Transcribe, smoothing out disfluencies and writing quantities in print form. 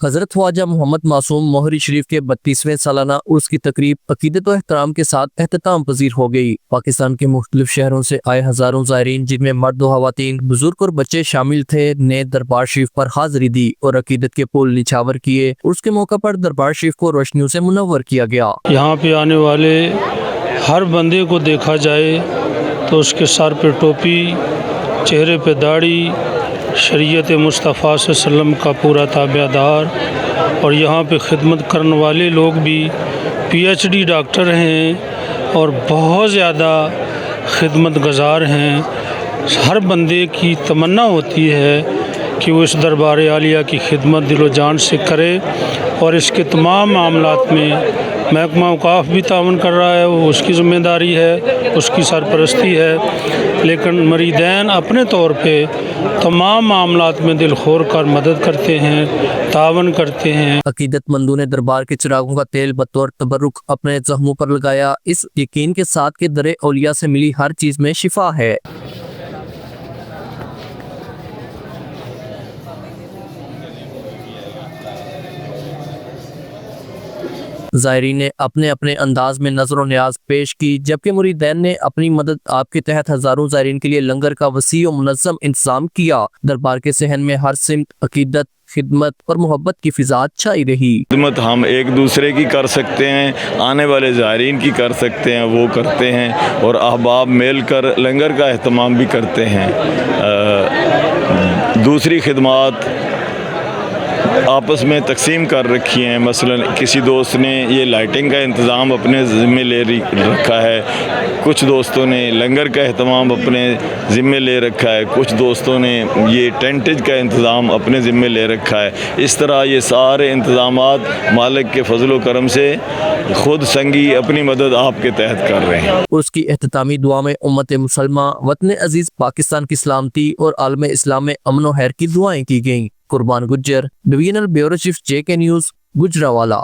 हजरत ख्वाजा मोहम्मद मासूम मोहरी शरीफ के 32वें सालाना उर्स की तकरीब अकीदत और एहतराम के साथ एहतताम पजीर हो गई। पाकिस्तान के मुख्तलिफ शहरों से आए हजारों ज़ायरीन, जिनमें मर्द व खवातीन, बुजुर्ग और बच्चे शामिल थे, ने दरबार शरीफ पर हाजिरी दी और अकीदत के पुल निछावर किए। उर्स के मौका पर दरबार शरीफ को रोशनियों से मुनव्वर किया गया। यहाँ पे आने वाले हर बंदे को देखा जाए तो उसके सर पे टोपी, चेहरे पे दाढ़ी, शरीयत मुस्तफ़ा सल्लम का पूरा ताबेदार, और यहाँ पे खिदमत करने वाले लोग भी PhD डॉक्टर हैं और बहुत ज़्यादा खिदमत गुज़ार हैं। हर बंदे की तमन्ना होती है कि वो इस दरबार आलिया की खिदमत दिलो जान से करे, और इसके तमाम मामलात में महकमा औकाफ भी तावन कर रहा है, वो उसकी ज़िम्मेदारी है, उसकी सरपरस्ती है, लेकिन मरीदैन अपने तौर पे तमाम मामलात में दिल खोर कर मदद करते हैं, तावन करते हैं। अकीदतमंदों ने दरबार के चिरागों का तेल बतौर तबरुक अपने जख्मों पर लगाया, इस यकीन के साथ कि दरे औलिया से मिली हर चीज़ में शिफा है। ज़ायरीन ने अपने अपने अंदाज में नजर और न्याज पेश की, जबकि मुरीदैन ने अपनी मदद आपके तहत हजारों ज़ायरीन के लिए लंगर का वसी और मुनज़्ज़म इंतजाम किया। दरबार के सहन में हर सिमत अकीदत, खिदमत और मोहब्बत की फिजा छाई रही। खिदमत हम एक दूसरे की कर सकते हैं, आने वाले ज़ायरीन की कर सकते हैं, वो करते हैं, और अहबाब मिल कर लंगर का एहतमाम भी करते हैं। दूसरी खिदमत आपस में तकसीम कर रखी हैं। मसलन किसी दोस्त ने ये लाइटिंग का इंतज़ाम अपने ज़िम्मे ले रखा है, कुछ दोस्तों ने लंगर का एहतमाम अपने ज़िम्मे ले रखा है, कुछ दोस्तों ने ये टेंटेज का इंतज़ाम अपने ज़िम्मे ले रखा है। इस तरह ये सारे इंतज़ामात मालिक के फजल करम से खुद संगी अपनी मदद आपके तहत कर रहे हैं। उसकी एहततामी दुआ में उम्मत मुसलमा, वतन अजीज़ पाकिस्तान की सलामती और आलम इस्लाम में अमन व खैर की दुआएं की गईं। कुर्बान Gujjar, divisional bureau chief JK news, Gujranwala.